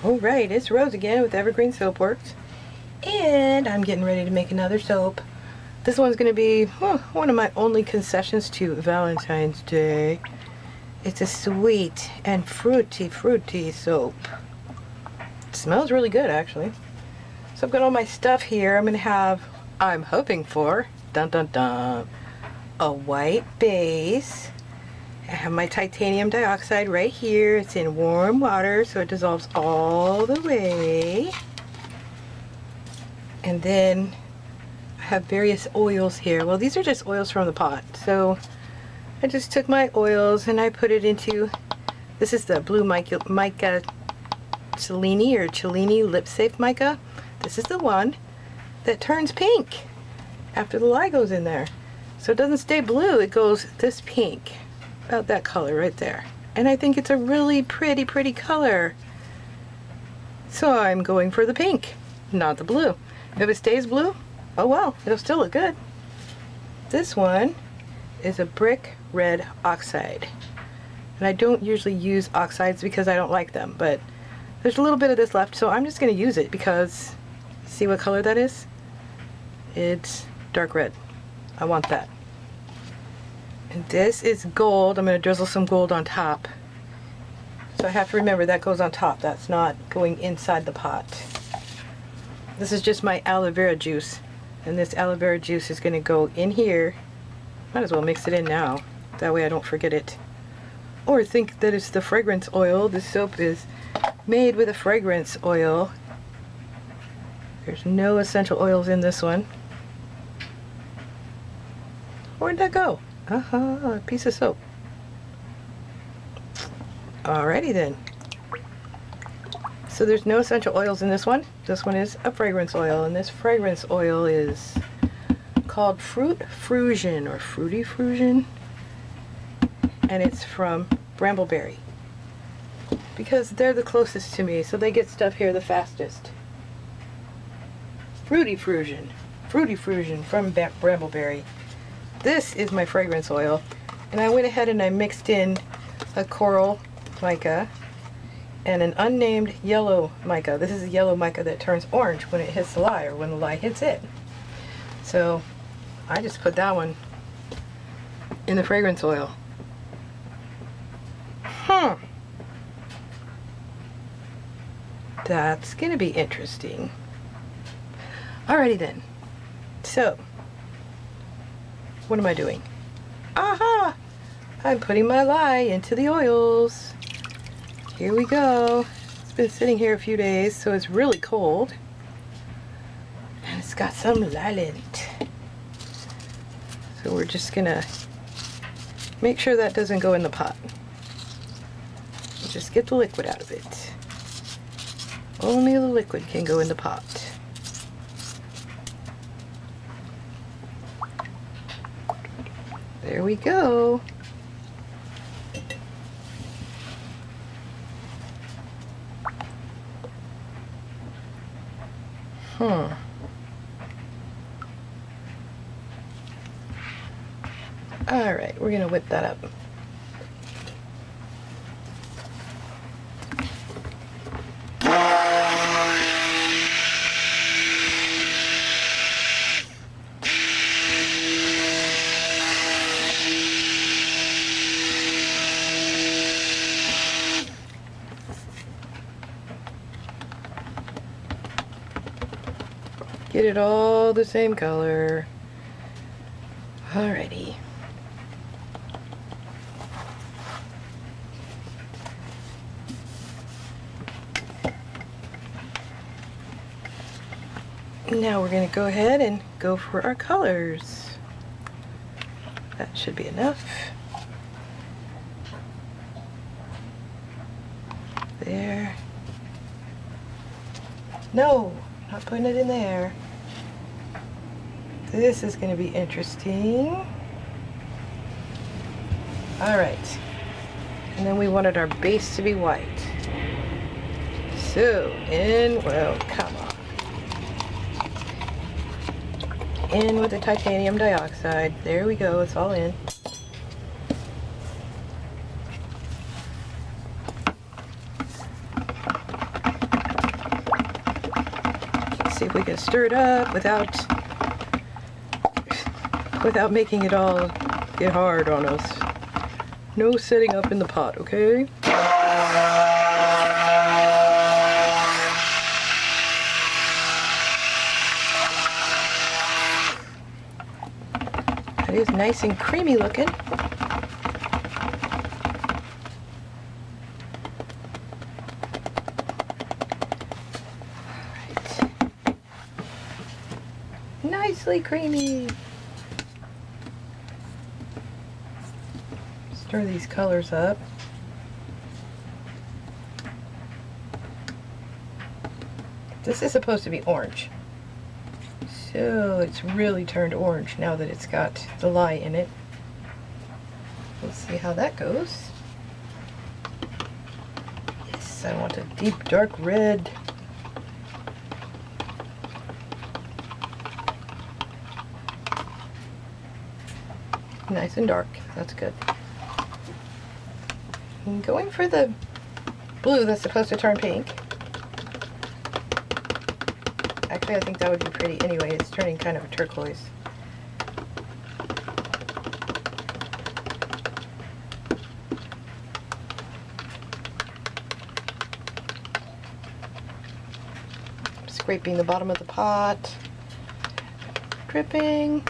Alright, it's Rose again with Evergreen Soapwerx, and I'm getting ready to make another soap. This one's going to be one of my only concessions to Valentine's Day. It's a sweet and fruity soap. It smells really good, actually. So I've got all my stuff here. I'm going to have, I'm hoping for, dun dun dun, a white base. I have my titanium dioxide right here. It's in warm water, so it dissolves all the way. And then I have various oils here. Well, these are just oils from the pot. So I just took my oils and I put it into, this is the blue mica Cellini lip safe mica. This is the one that turns pink after the lye goes in there. So it doesn't stay blue, it goes this pink. About that color right there. And I think it's a really pretty color. So I'm going for the pink, not the blue. If it stays blue, oh well, it'll still look good. This one is a brick red oxide. And I don't usually use oxides because I don't like them, but there's a little bit of this left, so I'm just going to use it because, see what color that is? It's dark red. I want that. And this is gold. I'm going to drizzle some gold on top. So I have to remember that goes on top. That's not going inside the pot. This is just my aloe vera juice. And this aloe vera juice is going to go in here. Might as well mix it in now. That way I don't forget it. Or think that it's the fragrance oil. This soap is made with a fragrance oil. There's no essential oils in this one. Where'd that go? A piece of soap. Alrighty then. So there's no essential oils in this one. This one is a fragrance oil, and this fragrance oil is called Fruit Frusion or Fruity Frusion, and it's from Brambleberry because they're the closest to me, so they get stuff here the fastest. Fruity Frusion from Brambleberry. This is my fragrance oil, and I went ahead and I mixed in a coral mica and an unnamed yellow mica. This is a yellow mica that turns orange when it hits the lye or when the lye hits it. So I just put that one in the fragrance oil. That's gonna be interesting. Alrighty then. So what am I doing? Aha! I'm putting my lye into the oils. Here we go. It's been sitting here a few days, so it's really cold. And it's got some lye in it. So we're just gonna make sure that doesn't go in the pot. Just get the liquid out of it. Only the liquid can go in the pot. There we go. All right, we're gonna whip that up. Get it all the same color. Alrighty. Now we're going to go ahead and go for our colors. That should be enough. There. No, not putting it in there. This is going to be interesting. Alright. And then we wanted our base to be white. So, well, come on. In with the titanium dioxide. There we go, it's all in. We can stir it up without making it all get hard on us. No setting up in the pot, okay? That is nice and creamy looking. Nicely creamy. Stir these colors up. This is supposed to be orange. So it's really turned orange now that it's got the lye in it. Let's see how that goes. Yes, I want a deep dark red. Nice and dark, that's good. I'm going for the blue that's supposed to turn pink. Actually, I think that would be pretty anyway. It's turning kind of a turquoise. Scraping the bottom of the pot. Dripping.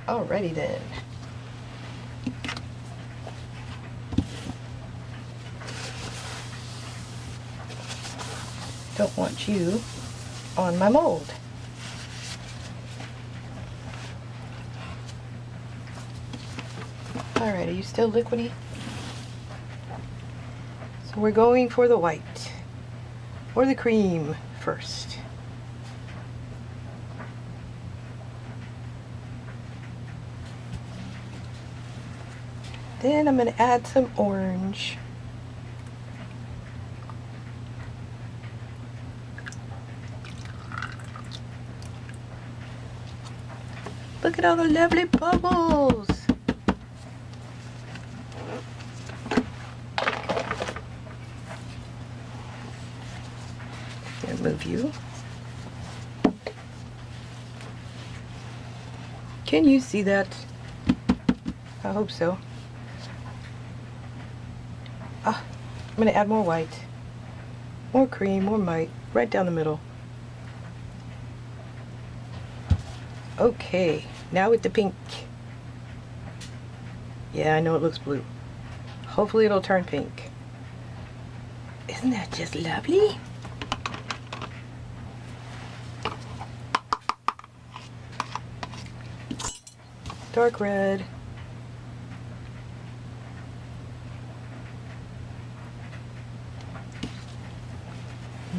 Alrighty then. Don't want you on my mold. Alright, are you still liquidy? So we're going for the white or the cream first. Then I'm going to add some orange. Look at all the lovely bubbles. I'll move you. Can you see that? I hope so. I'm going to add more white, more cream, more white, right down the middle. Okay, now with the pink. Yeah, I know it looks blue. Hopefully it'll turn pink. Isn't that just lovely? Dark red.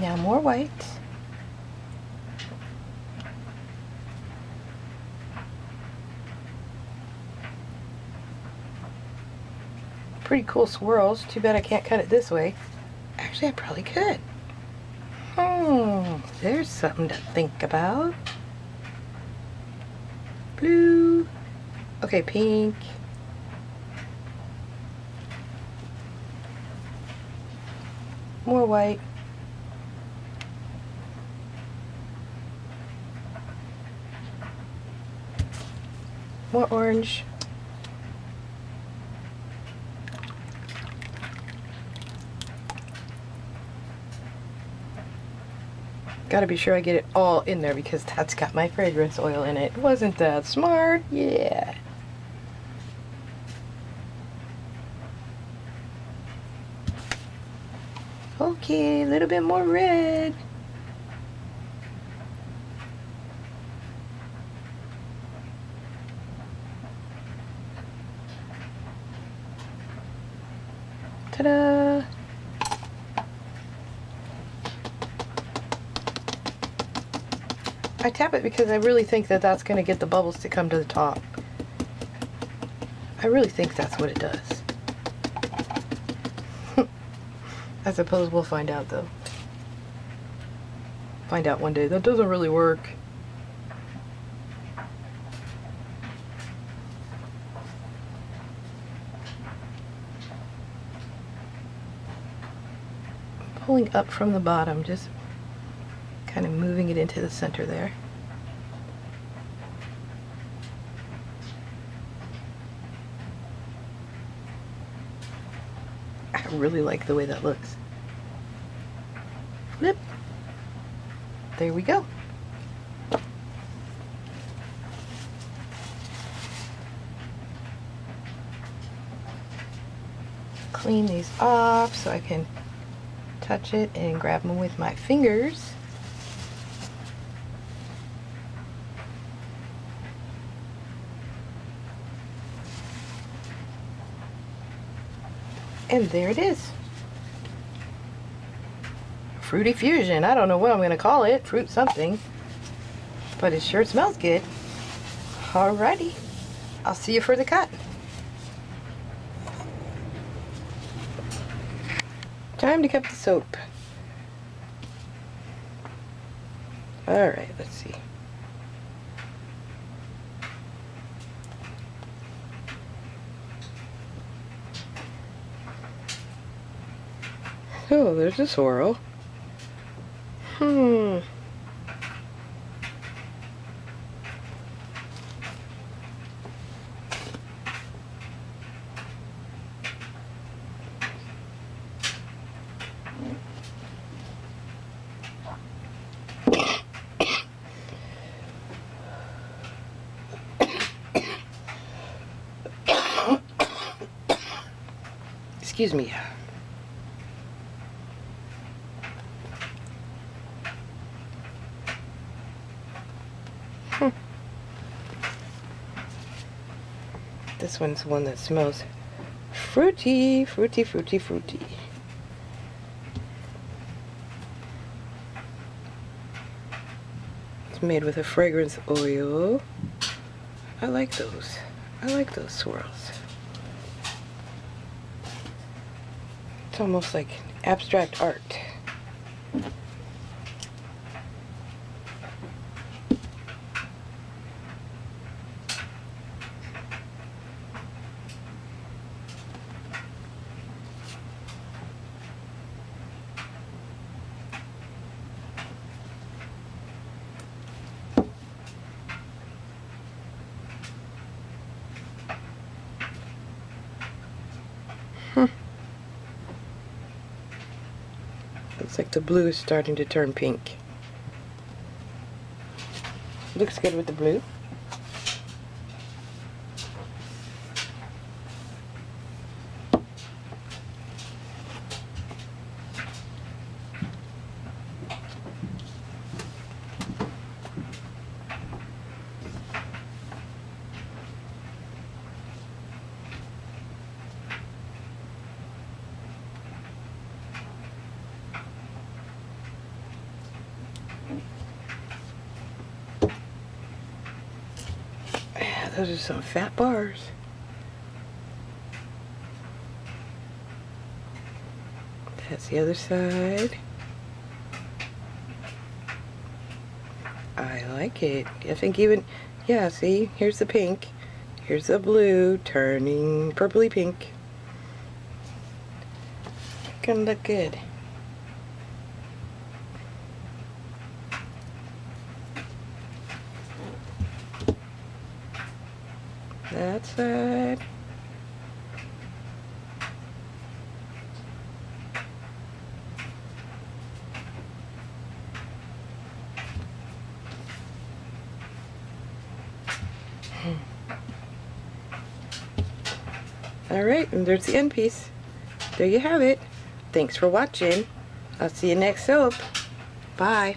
Now more white. Pretty cool swirls. Too bad I can't cut it this way. Actually, I probably could. There's something to think about. Blue. Okay, pink. More white. More orange. Gotta be sure I get it all in there because that's got my fragrance oil in it. Wasn't that smart? Yeah. Okay, a little bit more red. Ta-da! I tap it because I really think that that's going to get the bubbles to come to the top. I really think that's what it does. I suppose we'll find out though. Find out one day. That doesn't really work. Pulling up from the bottom, just it into the center there. I really like the way that looks. Flip. There we go. Clean these off so I can touch it and grab them with my fingers. And there it is. Fruity fusion. I don't know what I'm going to call it. Fruit something. But it sure smells good. Alrighty. I'll see you for the cut. Time to cut the soap. Alright, let's see. Oh, there's a swirl. Excuse me. This one's the one that smells fruity, fruity, fruity, fruity. It's made with a fragrance oil. I like those. I like those swirls. It's almost like abstract art. Looks like the blue is starting to turn pink. Looks good with the blue. Those are some fat bars. That's the other side. I like it. I think even, yeah, see, here's the pink. Here's the blue turning purpley pink. Gonna look good. That side. Alright, and there's the end piece. There you have it. Thanks for watching. I'll see you next soap. Bye.